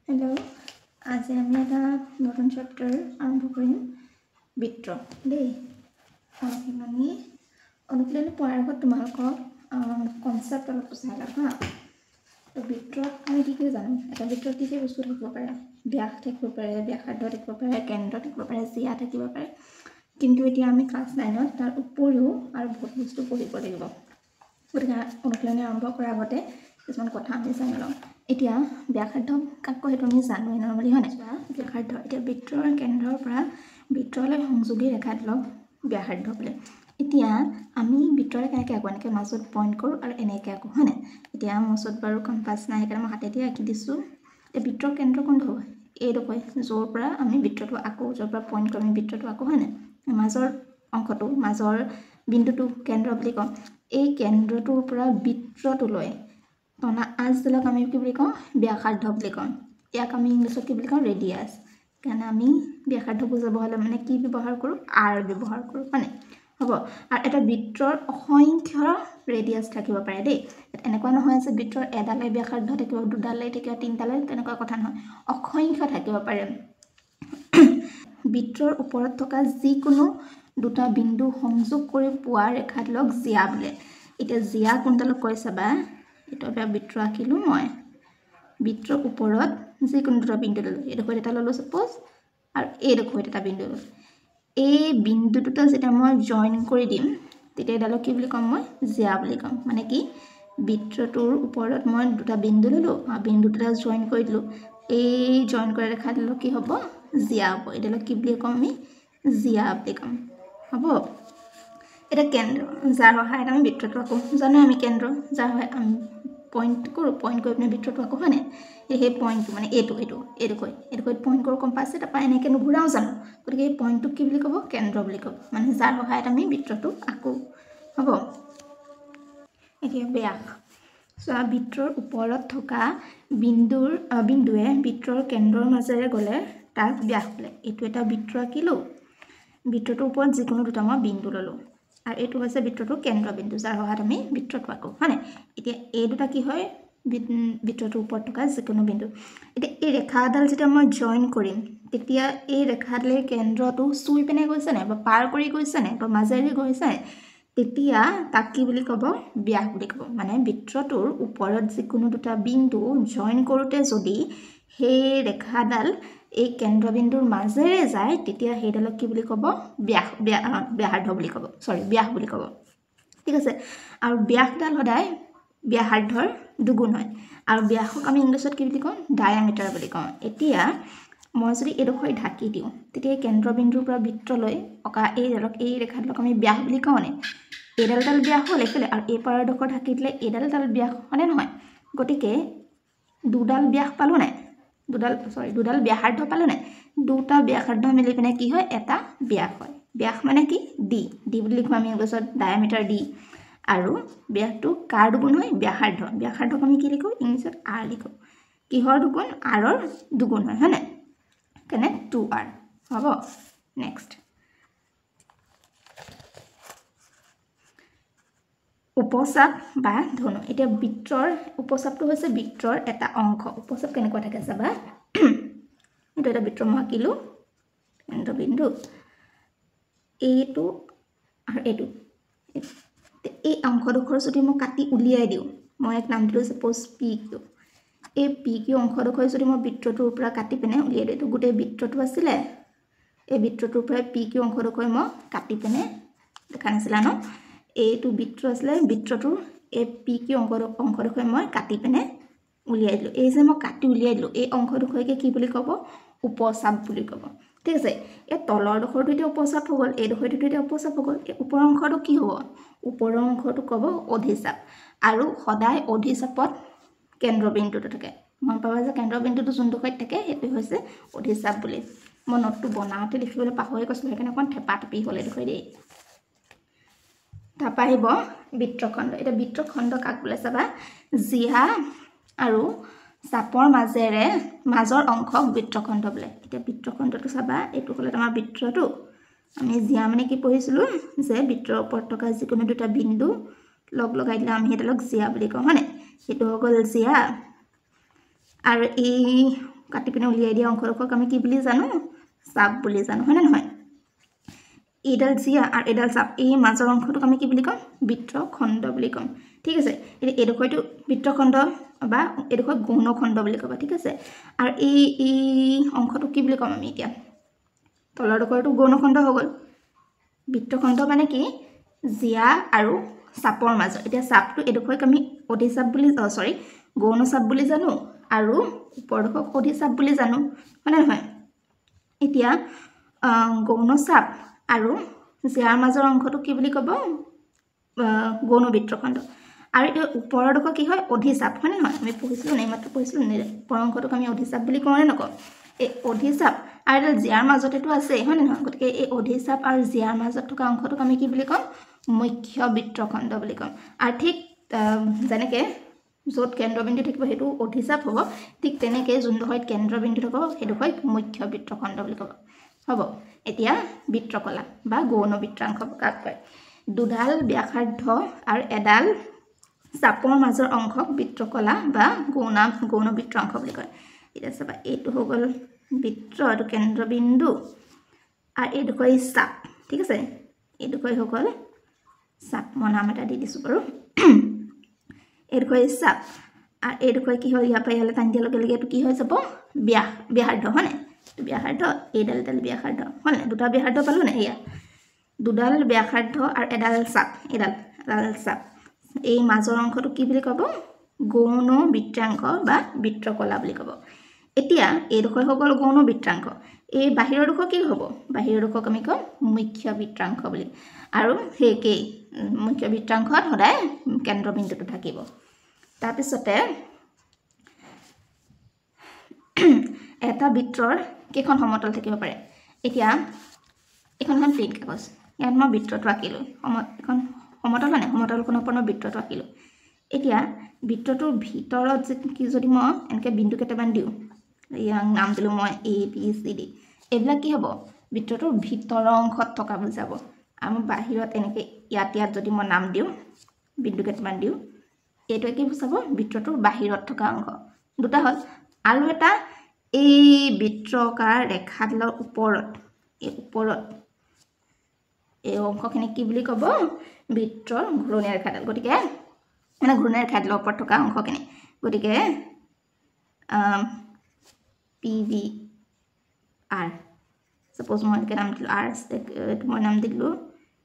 Hello', আজি আমি এটা নতুন চেপ্টাৰ আৰম্ভ কৰিম বৃত্ত দেই। আমি অনুশীলন পঢ়াৰ আগত তোমালোকক কনচেপ্ট অলপ বুজাই লওঁ হা। তো বৃত্তত আমি কি জানো, এটা বৃত্তত কি বস্তু থাকিব পাৰে, ব্যাস থাকিব পাৰে, ব্যাসাৰ্ধ থাকিব পাৰে, কেন্দ্ৰ থাকিব পাৰে, জিয়া থাকিব পাৰে। কিন্তু এতিয়া আমি ক্লাছ 9ত তাৰ উপৰিও আৰু বহুত বস্তু পঢ়িব লাগিব। গতিকে অনুশীলনে আৰম্ভ কৰাৰ আগতে কিছুমান কথা আমি জানি লওঁ। এতিয়া ব্যাসাৰ্ধ কাক কয় সেইটো আমি জানোৱেই নৰ্মেলি, হয় নাই? ব্যাসাৰ্ধ এতিয়া বৃত্তৰ কেন্দ্ৰৰ পৰা বৃত্তলৈ সংযোগী ৰেখাডালক ব্যাসাৰ্ধ বোলে। এতিয়া আমি বৃত্তৰে কেনেকৈ আঁকো, এনেকৈ মাজত পইণ্ট কৰোঁ আৰু এনেকৈ আঁকো, হয় নাই? এতিয়া মোৰ ওচৰত বাৰু কম্পাছ নাই, সেইকাৰণে মই হাতেদি আঁকি দিছোঁ। এতিয়া বৃত্তৰ কেন্দ্ৰ কোনটো হ'ব? এইডোখৰ, য'ৰ পৰা আমি বৃত্তটো আঁকো, য'ৰ পৰা পইণ্ট কৰি আমি বৃত্তটো আঁকো, হয় নাই? মাজৰ অংশটো, মাজৰ বিন্দুটো কেন্দ্ৰ বুলি কওঁ। এই কেন্দ্ৰটোৰ পৰা বৃত্তটোলৈ টনা আঁচডালক আমি কি বুলি কওঁ? ব্যাসাৰ্ধ বুলি কওঁ। ইয়াক আমি ইংলিছত কি বুলি কওঁ? ৰেডিয়াছ। কাৰণে আমি ব্যাসাৰ্ধ বুজাব হ'লে মানে কি ব্যৱহাৰ কৰোঁ? আৰ ব্যৱহাৰ কৰোঁ, হয় নাই? হ'ব। আৰু এটা বৃত্তৰ অসংখ্য ৰেডিয়াছ থাকিব পাৰে দেই। এনেকুৱা নহয় যে বৃত্তৰ এডালে ব্যাসাৰ্ধ থাকিব, দুডালেই থাকিব, তিনিডালে, তেনেকুৱা কথা নহয়। অসংখ্য থাকিব পাৰে। বৃত্তৰ ওপৰত থকা যিকোনো দুটা বিন্দু সংযোগ কৰি পোৱা ৰেখাডালক জিয়া বোলে। এতিয়া জিয়া কোনডালক কৈ চাবা, এইটো এটা বৃত্ত আঁকিলোঁ মই। বৃত্তৰ ওপৰত যিকোনো দুটা বিন্দু ল'লোঁ, এইডোখৰত এটা ল'লোঁ ছাপ'জ, আৰু এইডোখৰত এটা বিন্দু ল'লোঁ। এই বিন্দু দুটা যেতিয়া মই জইন কৰি দিম, তেতিয়া এইডালক কি বুলি ক'ম? মই জিয়া বুলি ক'ম। মানে কি, বৃত্তটোৰ ওপৰত মই দুটা বিন্দু ল'লোঁ আৰু বিন্দু দুটা জইন কৰি দিলোঁ। এই জইন কৰা ৰেখাডালক কি হ'ব? জিয়া হ'ব। এইডালক কি বুলি ক'ম? আমি জিয়া বুলি ক'ম। হ'ব। এটা কেন্দ্ৰ, যাৰ সহায়ত আমি বৃত্তটো আঁকো। জানো আমি কেন্দ্ৰ, যাৰ সহায়ত আমি পইণ্ট কৰোঁ, পইণ্ট কৰি পিনে বৃত্তটো আঁকো, হয় নাই? সেই পইণ্টটো মানে এইডোখৰত পইণ্ট কৰোঁ কম্পাছে, তাৰপৰা এনেকৈ নুঘূৰাও জানো? গতিকে এই পইণ্টটোক কি বুলি ক'ব? কেন্দ্ৰ বুলি ক'ব। মানে যাৰ সহায়ত আমি বৃত্তটো আঁকো। হ'ব। এতিয়া ব্যাস। চোৱা, বৃত্তৰ ওপৰত থকা বিন্দুৱে বৃত্তৰ কেন্দ্ৰৰ মাজেৰে গ'লে তাক ব্যাস বোলে। এইটো এটা বৃত্ত আঁকিলোঁ, বৃত্তটোৰ ওপৰত যিকোনো দুটা মই বিন্দু ল'লোঁ, আৰু এইটো হৈছে বৃত্তটোৰ কেন্দ্ৰবিন্দু, যাৰ সহায়ত আমি বৃত্তটো আঁকো, হয় নাই? এতিয়া এই দুটা কি হয়? বৃত্তটোৰ ওপৰত থকা যিকোনো বিন্দু। এতিয়া এই ৰেখাডাল যেতিয়া মই জইন কৰিম, তেতিয়া এই ৰেখাডালে কেন্দ্ৰটো চুই পিনে গৈছে নাই, বা পাৰ কৰি গৈছে নাই, বা মাজেৰে গৈছে নাই, তেতিয়া তাক কি বুলি ক'ব? ব্যাস বুলি ক'ব। মানে বৃত্তটোৰ ওপৰত যিকোনো দুটা বিন্দু জইন কৰোঁতে যদি সেই ৰেখাডাল এই কেন্দ্ৰবিন্দুৰ মাজেৰে যায়, তেতিয়া সেইডালক কি বুলি ক'ব? ব্যাসাৰ্ধ বুলি ক'ব, ব্যাস বুলি ক'ব। ঠিক আছে। আৰু ব্যাসডাল সদায় ব্যাসাৰ্ধৰ দুগুণ হয়। আৰু ব্যাসক আমি ইংলিছত কি বুলি কওঁ? ডায়ামিটাৰ বুলি কওঁ। এতিয়া মই যদি এইডোখৰ ঢাকি দিওঁ, তেতিয়া এই কেন্দ্ৰবিন্দুৰ পৰা বৃত্তলৈ অঁকা এই ৰেখাডালক আমি ব্যাস বুলি কওঁনে? এইডাল ব্যাস হ'ল এইফালে, আৰু এই পাৰডোখৰ ঢাকি দিলে এইডাল ব্যাস হয়নে নহয়? গতিকে দুডাল ব্যাস পালোঁ নাই? দুডাল ব্যাসাৰ্ধ পালোঁ নাই? দুটা ব্যাসাৰ্ধ মিলি পিনে কি হয়? এটা ব্যাস হয়। ব্যাস মানে কি? ডি বুলি লিখোঁ আমি ইংলিছত, ডায়ামিটাৰ ডি। আৰু ব্যাসটো কাৰ দুগুণ হয়? ব্যাসাৰ্ধক আমি কি লিখোঁ? ইংলিছত আৰ লিখোঁ। কিহৰ দুগুণ? আৰৰ দুগুণ হয়, হয়নে? কেনে? 2r। হ'ব। নেক্সট, উপচাপ বা ধনু। এতিয়া বৃত্তৰ উপচাপটো হৈছে বৃত্তৰ এটা অংশ। উপচাপ কেনেকুৱা থাকে চাবা। এইটো এটা বৃত্ত মই আঁকিলোঁ, কেন্দ্ৰবিন্দু, এইটো আৰু এইটো। এই অংশডোখৰ যদি মই কাটি উলিয়াই দিওঁ, মই এক নাম দিলোঁ ছাপ'জ PQ। এই PQ অংশডোখৰ যদি মই বৃত্তটোৰ পৰা কাটি পিনে উলিয়াই দিওঁ, গোটেই বৃত্তটো আছিলে, এই বৃত্তটোৰ পৰা PQ অংশডোখৰ মই কাটি পিনে, দেখা নাছিলা ন? এইটো বৃত্ত আছিলে, বৃত্তটোৰ এই PQ অংশডোখৰ মই কাটি পিনে উলিয়াই দিলোঁ। এই যে মই কাটি উলিয়াই দিলোঁ, এই অংশডোখৰকে কি বুলি ক'ব? উপচাপ বুলি ক'ব। ঠিক আছে। এই তলৰডোখৰটো এতিয়া উপচাপ হৈ গ'ল, এইডোখৰটো এতিয়া উপচাপ হৈ গ'ল। এই ওপৰ অংশটো কি হ'ব? ওপৰৰ অংশটো ক'ব অধিচাপ। আৰু সদায় অধিচাপত কেন্দ্ৰবিন্দুটো থাকে। মন পাবা যে কেন্দ্ৰবিন্দুটো যোনডোখৰত থাকে সেইটো হৈছে অধিচাপ বুলি। মই নোটটো বনাওঁতে লিখিবলৈ পাহৰি গৈছিলোঁ, সেইকাৰণে অকণ থেপাথেপি হ'ল এইডোখৰ দেই। তাৰপৰা আহিব বৃত্তখণ্ড। এতিয়া বৃত্তখণ্ড কাক বোলে চাবা, জিয়া আৰু চাপৰ মাজৰ অংশক বৃত্তখণ্ড বোলে। এতিয়া বৃত্তখণ্ডটো চাবা, এইটো হ'লে আমাৰ বৃত্তটো। আমি জিয়া মানে কি পঢ়িছিলোঁ, যে বৃত্তৰ ওপৰত থকা যিকোনো দুটা বিন্দু লগাই দিলে আমি সেইডালক জিয়া বুলি কওঁ, হয়নে? সেইটো হৈ গ'ল জিয়া। আৰু এই কাটি পিনে উলিয়াই দিয়া অংশডোখৰক আমি কি বুলি জানো চাপ বুলি জানো হয়নে নহয় এইডাল জিয়া আৰু এইডাল চাপ এই মাজৰ অংশটোক আমি কি বুলি ক'ম বৃত্তখণ্ড বুলি ক'ম ঠিক আছে এতিয়া এইডোখৰটো বৃত্তখণ্ড বা এইডোখৰ গৌণখণ্ড বুলি ক'বা ঠিক আছে আৰু এই অংশটো কি বুলি ক'ম আমি এতিয়া তলৰ ডোখৰটো গৌণখণ্ড হৈ গ'ল বৃত্তখণ্ড মানে কি জিয়া আৰু চাপৰ মাজত এতিয়া চাপটো এইডোখৰক আমি অধিচাপ বুলি সৰি গৌণ চাপ বুলি জানো আৰু ওপৰডোখৰক অধিচাপ বুলি জানো হয়নে নহয় এতিয়া গৌণ চাপ আৰু জিয়াৰ মাজৰ অংশটো কি বুলি ক'ব গৌণ বৃত্তখণ্ড আৰু এই ওপৰৰ ডোখৰ কি হয় অধিচাপ হয়নে নহয় আমি পঢ়িছিলোঁ এইমাত্ৰ পঢ়িছিলোঁ ওপৰৰ অংশটোক আমি অধিচাপ বুলি কওঁ নে নকওঁ এই অধিচাপ আৰু এডাল জিয়াৰ মাজতেতো আছে হয়নে নহয় গতিকে এই অধিচাপ আৰু জিয়াৰ মাজত থকা অংশটোক আমি কি বুলি ক'ম মুখ্য বৃত্তখণ্ড বুলি ক'ম আৰু ঠিক যেনেকৈ য'ত কেন্দ্ৰবিন্দু থাকিব সেইটো অধিচাপ হ'ব ঠিক তেনেকৈ যোনডোখৰত কেন্দ্ৰবিন্দু থাকিব সেইডোখৰত মুখ্য বৃত্তখণ্ড বুলি ক'ব হ'ব এতিয়া বৃত্তকলা বা গৌণ বৃত্তাংশ কাক কয় দুডাল ব্যাসাৰ্ধ আৰু এডাল চাপৰ মাজৰ অংশক বৃত্তকলা বা গৌণ বৃত্তাংশ বুলি কয় এতিয়া চাবা এইটো হৈ গ'ল বৃত্ত এইটো কেন্দ্ৰবিন্দু আৰু এইডোখৰ চাপ ঠিক আছে এইডোখৰ হৈ গ'ল চাপ মই নাম এটা দি দিছোঁ বাৰু এইডোখৰ চাপ আৰু এইডোখৰ কি হ'ল ইয়াৰ পৰা ইয়ালৈ টানি দিয়াৰ লগে লগে এইটো কি হৈ যাব ব্যাসাৰ্ধ হয়নে ব্যাসাৰ্ধ এইডাল ব্যাসাৰ্ধ হয় নাই দুটা ব্যাসাৰ্ধ পালোঁ নে এয়া দুডাল ব্যাসাৰ্ধ আৰু এডাল চাপ এডাল চাপ এই মাজৰ অংশটো কি বুলি ক'ব গৌণ বৃত্তাংশ বা বৃত্তকলা বুলি ক'ব এতিয়া এইডোখৰ হৈ গ'ল গৌণ বৃত্তাংশ এই বাহিৰৰ ডোখৰ কি হ'ব বাহিৰৰ ডোখৰক আমি ক'ম মুখ্য বৃত্তাংশ বুলি আৰু সেইকেই মুখ্য বৃত্তাংশত সদায় কেন্দ্ৰবিন্দুটো থাকিব তাৰপিছতে এটা বৃত্তৰ কেইখন সমতল থাকিব পাৰে এতিয়া এখন প্লেন কাগজ ইয়াত মই বৃত্তটো আঁকিলোঁ এখন সমতল মানে সমতলখনৰ ওপৰত মই বৃত্তটো আঁকিলোঁ এতিয়া বৃত্তটোৰ ভিতৰত যদি মই এনেকৈ বিন্দু কেইটামান দিওঁ ইয়াক নাম দিলোঁ মই ABCD এইবিলাক কি হ'ব বৃত্তটোৰ ভিতৰৰ অংশত থকা বুজাব আৰু বাহিৰত এনেকৈ ইয়াত যদি মই নাম দিওঁ বিন্দু কেইটামান দিওঁ এইটোৱে কি বুজাব বৃত্তটোৰ বাহিৰত থকা অংশ দুটা হ'ল আৰু এটা এই বৃত্তাকাৰ ৰেখাডালৰ ওপৰত এই অংশখিনি কি বুলি ক'ব বৃত্তৰ ঘূৰণীয়া ৰেখাডাল গতিকে মানে ঘূৰণীয়া ৰেখাডালৰ ওপৰত থকা অংশখিনি গতিকে PVR সাপোজ মই এনেকৈ নাম দিলোঁ R এইটো মই নাম দিলোঁ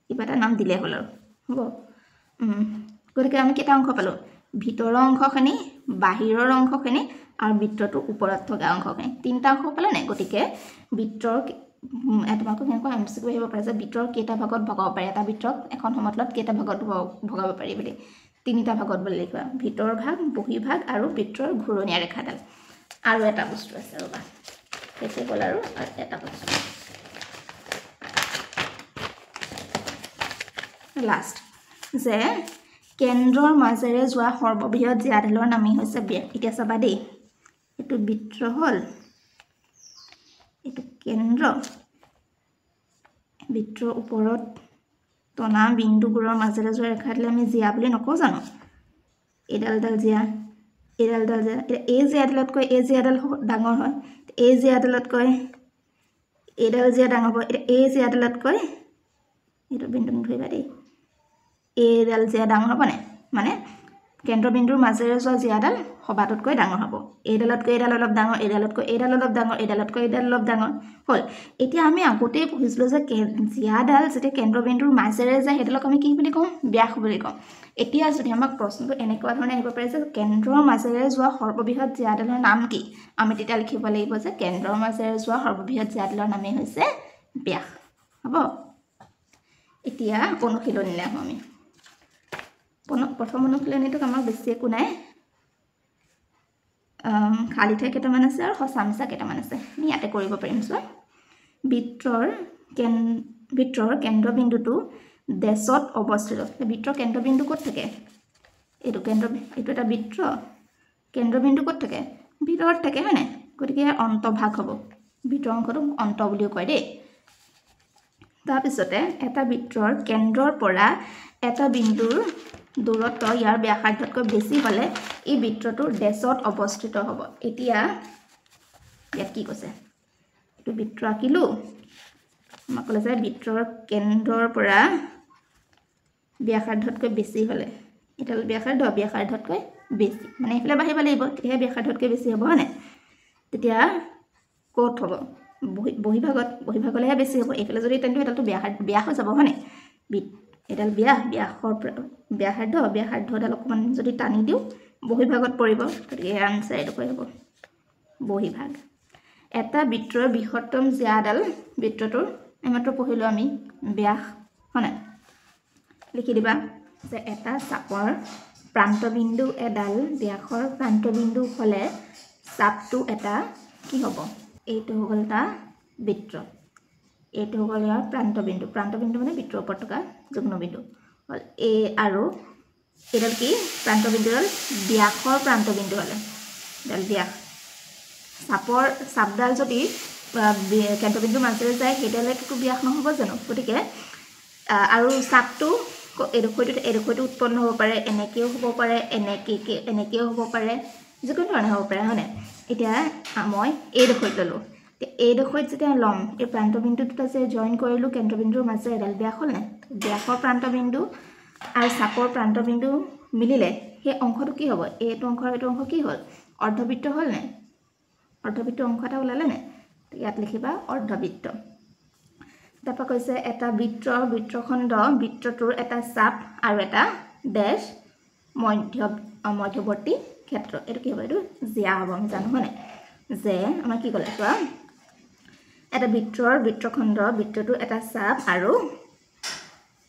কিবা এটা নাম দিলে হ'ল আৰু হ'ব গতিকে আমি কেইটা অংশ পালোঁ ভিতৰৰ অংশখিনি বাহিৰৰ অংশখিনি আৰু বৃত্তটোৰ ওপৰত থকা অংশখিনি তিনিটা অংশ পালে নাই গতিকে বৃত্তৰ তোমালোকক কেনেকুৱা MCQ আহিব পাৰে যে বৃত্তৰ কেইটা ভাগত ভগাব পাৰে এটা বৃত্তক এখন সমতলত কেইটা ভাগত ভগাব পাৰি বুলি তিনিটা ভাগত বুলি লিখিবা ভিতৰ ভাগ বহিৰ্ভাগ আৰু বৃত্তৰ ঘূৰণীয়া ৰেখাডাল আৰু এটা বস্তু আছে ৰ'বা সেইটো হ'ল আৰু এটা বস্তু লাষ্ট যে কেন্দ্ৰৰ মাজেৰে যোৱা সৰ্ববৃহৎ জিয়াডালৰ নামেই হৈছে ব্যাস এতিয়া চাবা দেই এইটো বৃত্ত হ'ল এইটো কেন্দ্ৰ বৃত্তৰ ওপৰত টনা বিন্দুবোৰৰ মাজেৰে যোৱা ৰেখাডালে আমি জিয়া বুলি নকওঁ জানো এইডাল জিয়া এতিয়া এই জিয়াডালতকৈ এই জিয়াডাল ডাঙৰ হয় এই জিয়াডালতকৈ এইডাল জিয়া ডাঙৰ হ'ব এতিয়া এই জিয়াডালতকৈ এইটো বিন্দু ধৰিবা দেই এইডাল জিয়া ডাঙৰ হ'বনে মানে কেন্দ্ৰবিন্দুৰ মাজেৰে যোৱা জিয়াডাল সবাতোতকৈ ডাঙৰ হ'ব এইডালতকৈ এইডাল অলপ ডাঙৰ এইডালতকৈ এইডাল অলপ ডাঙৰ এইডালতকৈ এইডাল অলপ ডাঙৰ হ'ল এতিয়া আমি আগতেই পঢ়িছিলোঁ যে জিয়াডাল যেতিয়া কেন্দ্ৰবিন্দুৰ মাজেৰে যায় সেইডালক আমি কি বুলি কওঁ ব্যাস বুলি কওঁ এতিয়া যদি আমাক প্ৰশ্নটো এনেকুৱা ধৰণে আহিব পাৰে যে কেন্দ্ৰৰ মাজেৰে যোৱা সৰ্ববৃহৎ জিয়াডালৰ নাম কি আমি তেতিয়া লিখিব লাগিব যে কেন্দ্ৰৰ মাজেৰে যোৱা সৰ্ববৃহৎ জিয়াডালৰ নামেই হৈছে ব্যাস হ'ব এতিয়া অনুশীলনীলৈ আহোঁ আমি প্ৰথম অনুশীলনীটোক আমাক বেছি একো নাই খালী ঠাই কেইটামান আছে আৰু সঁচা মিছা কেইটামান আছে আমি ইয়াতে কৰিব পাৰিম চোৱা বৃত্তৰ কেন্দ্ৰবিন্দুটো ডেছত অৱস্থিত বৃত্তৰ কেন্দ্ৰবিন্দু ক'ত থাকে এইটো এটা বৃত্ত কেন্দ্ৰবিন্দু ক'ত থাকে ভিতৰত থাকে হয়নে গতিকে ইয়াৰ অন্তভাগ হ'ব বৃত্তৰ অংশটো অন্ত বুলিও কয় দেই তাৰপিছতে এটা বৃত্তৰ কেন্দ্ৰৰ পৰা এটা বিন্দুৰ দূৰত্ব ইয়াৰ ব্যাসাৰ্ধতকৈ বেছি হ'লে এই বৃত্তটোৰ ডেছত অৱস্থিত হ'ব এতিয়া ইয়াত কি কৈছে এইটো বৃত্ত আঁকিলোঁ আমাক ক'লে যে বৃত্তৰ কেন্দ্ৰৰ পৰা ব্যাসাৰ্ধতকৈ বেছি হ'লে এটা ব্যাসাৰ্ধতকৈ বেছি মানে এইফালে বাঢ়িব লাগিব তেতিয়াহে ব্যাসাৰ্ধতকৈ বেছি হ'ব হয়নে তেতিয়া ক'ত হ'ব বহিভাগলৈহে বেছি হ'ব এইফালে যদি তেন্তে এডালটো ব্যাস হৈ যাব হয়নে এডাল ব্যাসাৰ্ধডাল অকণমান যদি টানি দিওঁ বহিভাগত পৰিব গতিকে আনচাৰ এইডোখৰ হ'ব বহিভাগ এটা বৃত্তৰ বৃহত্তম জিয়াডাল বৃত্তটোৰ এইমাত্ৰ পঢ়িলোঁ আমি ব্যাস হয়নে লিখি দিবা যে এটা চাপৰ প্ৰান্তবিন্দু এডাল ব্যাসৰ প্ৰান্তবিন্দু হ'লে চাপটো এটা কি হ'ব এইটো হৈ গ'ল এটা বৃত্ত এইটো হৈ গ'ল ইয়াৰ প্ৰান্তবিন্দু মানে বৃত্তৰ ওপৰত থকা যুগ্মবিন্দু হ'ল এ আৰু এইডাল কি প্ৰান্তবিন্দুডাল ব্যাসৰ প্ৰান্তবিন্দু হ'লে এডাল ব্যাস চাপডাল যদি কেন্দ্ৰবিন্দুৰ মাজেৰে যায় সেইডালেতো ব্যাস নহ'ব জানো গতিকে আৰু চাপটো এডোখৰটো উৎপন্ন হ'ব পাৰে এনেকৈও হ'ব পাৰে এনেকৈও হ'ব পাৰে যিকোনো ধৰণে হ'ব পাৰে হয়নে এতিয়া মই এইডোখৰত ল'লোঁ এইডোখৰত যেতিয়া ল'ম এই প্ৰান্তবিন্দু দুটা যে জইন কৰিলোঁ কেন্দ্ৰবিন্দুৰ মাজেৰে এডাল ব্যাস হ'ল নাই ব্যাসৰ প্ৰান্তবিন্দু আৰু চাপৰ প্ৰান্তবিন্দু মিলিলে সেই অংশটো কি হ'ব এইটো অংশ কি হ'ল অৰ্ধবৃত্ত হ'ল নাই অৰ্ধবৃত্ত অংশ এটা ওলালে নাই ইয়াত লিখিবা অৰ্ধবৃত্ত তাৰপৰা কৈছে এটা বৃত্তখণ্ড বৃত্তটোৰ এটা চাপ আৰু এটা ডেশ মধ্যৱৰ্তী ক্ষেত্ৰ এইটো কি হ'ব এইটো জিয়া হ'ব আমি জানো হয়নে যে আমাৰ কি ক'লে চোৱা এটা বৃত্তখণ্ড বৃত্তটোৰ এটা চাপ আৰু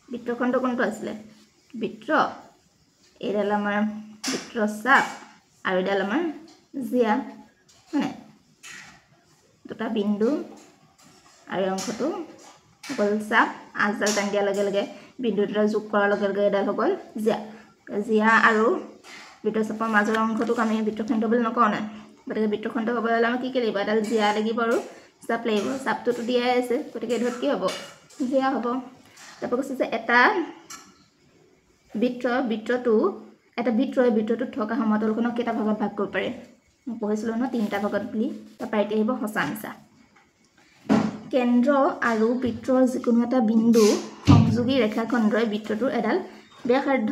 বৃত্তখণ্ড কোনটো আছিলে বৃত্ত এইডাল আমাৰ বৃত্তৰ চাপ আৰু এইডাল আমাৰ জিয়া হয়নে দুটা বিন্দু আৰু অংশটো গ'ল চাপ আঁচডাল টানি দিয়াৰ লগে লগে বিন্দু দুটা যোগ কৰাৰ লগে লগে এডাল হৈ গ'ল জিয়া আৰু বৃত্তচাপৰ মাজৰ অংশটোক আমি বৃত্তখণ্ড বুলি নকওঁ নাই গতিকে বৃত্তখণ্ড হ'বলৈ হ'লে আমাক কি লাগিব এডাল জিয়া লাগিব আৰু চাপ লাগিব চাপটোতো দিয়াই আছে গতিকে এইটোত কি হ'ব জিয়া হ'ব তাৰপৰা কৈছে যে এটা বৃত্তটোত থকা সমতলখনক কেইটা ভাগত ভাগ কৰিব পাৰে মই পঢ়িছিলোঁ ন 3টা ভাগত বুলি তাৰপৰা এতিয়া আহিব সঁচা মিছা কেন্দ্ৰ আৰু বৃত্তৰ যিকোনো এটা বিন্দু সংযোগী ৰেখাখণ্ডই বৃত্তটোৰ এডাল ব্যাসাৰ্ধ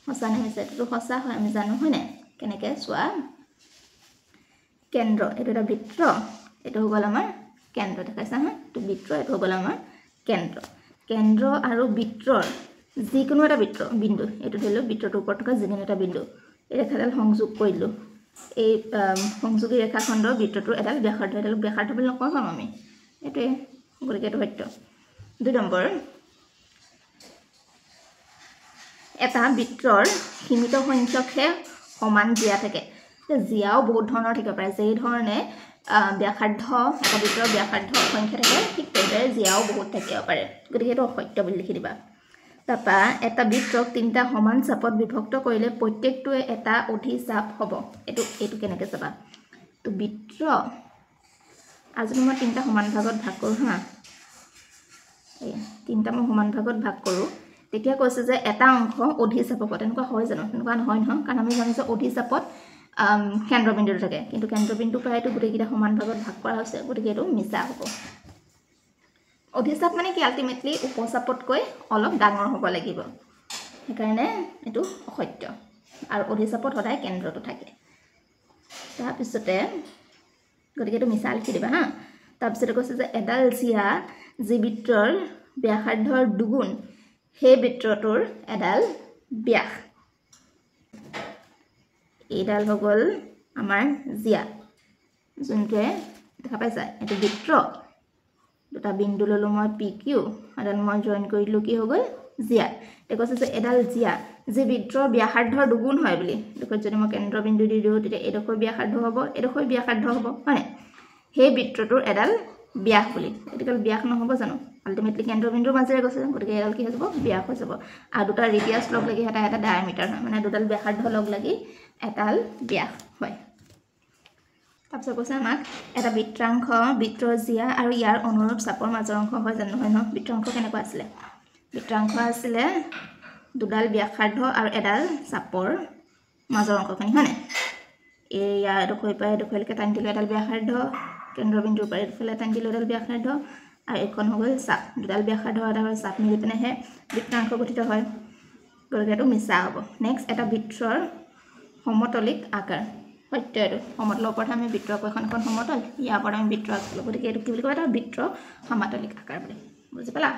সঁচা নে মিছা এইটোতো সঁচা হয় আমি জানো হয়নে কেনেকৈ চোৱা কেন্দ্ৰ এইটো এটা বৃত্ত এইটো হৈ গ'ল আমাৰ কেন্দ্ৰ দেখাইছা হা এইটো বৃত্ত এইটো হৈ গ'ল আমাৰ কেন্দ্ৰ আৰু বৃত্তৰ যিকোনো এটা বিন্দু এইটো ধৰি লওক বৃত্তটোৰ ওপৰত থকা যিকোনো এটা বিন্দু এই ৰেখাডাল সংযোগ কৰিলোঁ এই সংযোগী ৰেখাখণ্ডৰ বৃত্তটোৰ এডাল ব্যাসাৰ্ধ বুলি নকওঁ আমি এইটোৱে গতিকে এইটো সত্য 2 নম্বৰ এটা বৃত্তৰ সীমিত সংখ্যকহে সমান জিয়া থাকে জিয়াও বহুত ধৰণৰ থাকিব পাৰে যেই ধৰণে ব্যাসাৰ্ধ এটা বৃত্তৰ ব্যাসাৰ্ধ সংখ্যা থাকে ঠিক তেনেদৰে জিয়াও বহুত থাকিব পাৰে গতিকে এইটো অসত্য বুলি লিখি দিবা তাৰপৰা এটা বৃত্তক 3টা সমান চাপত বিভক্ত কৰিলে প্ৰত্যেকটোৱে এটা অধিচাপ হ'ব এইটো কেনেকৈ চাবা তো বৃত্ত আজি মই 3টা সমান ভাগত ভাগ কৰোঁ হা এই 3টা মই সমান ভাগত ভাগ কৰোঁ তেতিয়া কৈছে যে এটা অংশ অধিচাপ হ'ব তেনেকুৱা হয় জানো তেনেকুৱা নহয় কাৰণ আমি জানো যে অধিচাপত কেন্দ্ৰবিন্দুটো থাকে কিন্তু কেন্দ্ৰবিন্দু প্ৰায়তো গোটেইকেইটা সমান ভাগত ভাগ কৰা হৈছে গতিকে এইটো মিছা হ'ব অধিচাপ মানে কি আল্টিমেটলি উপচাপতকৈ অলপ ডাঙৰ হ'ব লাগিব সেইকাৰণে এইটো অসত্য আৰু অধিচাপত সদায় কেন্দ্ৰটো থাকে তাৰপিছতে গতিকে এইটো মিছা লিখি দিবা হা তাৰপিছতে কৈছে যে এডাল জিয়া যি বৃত্তৰ ব্যাসাৰ্ধৰ দুগুণ সেই বৃত্তটোৰ এডাল ব্যাস এইডাল হৈ গ'ল আমাৰ জিয়া যোনটোৱে দেখা পাইছা এইটো বৃত্ত দুটা বিন্দু ল'লোঁ মই PQ এডাল মই জইন কৰিলোঁ কি হৈ গ'ল জিয়া এতিয়া কৈছে যে এডাল জিয়া যি বৃত্তৰ ব্যাসাৰ্ধৰ দুগুণ হয় বুলি দেখোন যদি মই কেন্দ্ৰবিন্দু দি দিওঁ তেতিয়া এইডোখৰ ব্যাসাৰ্ধ হ'ব এইডোখৰ ব্যাসাৰ্ধ হ'ব হয়নে সেই বৃত্তটোৰ এডাল ব্যাস বুলি এডাল ব্যাস নহ'ব জানো আল্টিমেটলি কেন্দ্ৰবিন্দুৰ মাজেৰে গৈছে গতিকে এডাল কি হৈ যাব ব্যাস হৈ যাব আৰু দুটা ৰেডিয়াছ লগ লাগি এটা ডায়ামিটাৰ হয় মানে দুডাল ব্যাসাৰ্ধ লগ লাগি এডাল ব্যাস হয় তাৰপিছত কৈছে আমাক এটা বৃত্তাংশ বৃত্তৰ জিয়া আৰু ইয়াৰ অনুৰূপ চাপৰ মাজৰ অংশ হয় জানো নহয় ন বৃত্তাংশ কেনেকুৱা আছিলে বৃত্তাংশ আছিলে দুডাল ব্যাসাৰ্ধ আৰু এডাল চাপৰ মাজৰ অংশখিনি হয়নে এই ইয়াৰ এডোখৰ পৰা এডোখৰলৈকে টানি দিলোঁ এডাল ব্যাসাৰ্ধ কেন্দ্ৰবিন্দুৰ পৰা এইফালে এটা দুডাল ব্যাসাৰ্ধ আৰু এইখন হৈ গ'ল চাপ দুডাল ব্যাসাৰ্ধ এটা হয় চাপ মিলি পিনেহে বৃত্তাংশ গঠিত হয় গতিকে এইটো মিছা হ'ব নেক্সট এটা বৃত্তৰ সমতলিক আকাৰ সত্য এইটো সমতলৰ ওপৰত আমি বৃত্ত আঁকো এখন সমতল ইয়াৰ ওপৰত আমি বৃত্ত আঁকিলোঁ গতিকে এইটো কি বুলি কয় এটা বৃত্তৰ সমান্তলিক আকাৰ বুলি বুজি পালা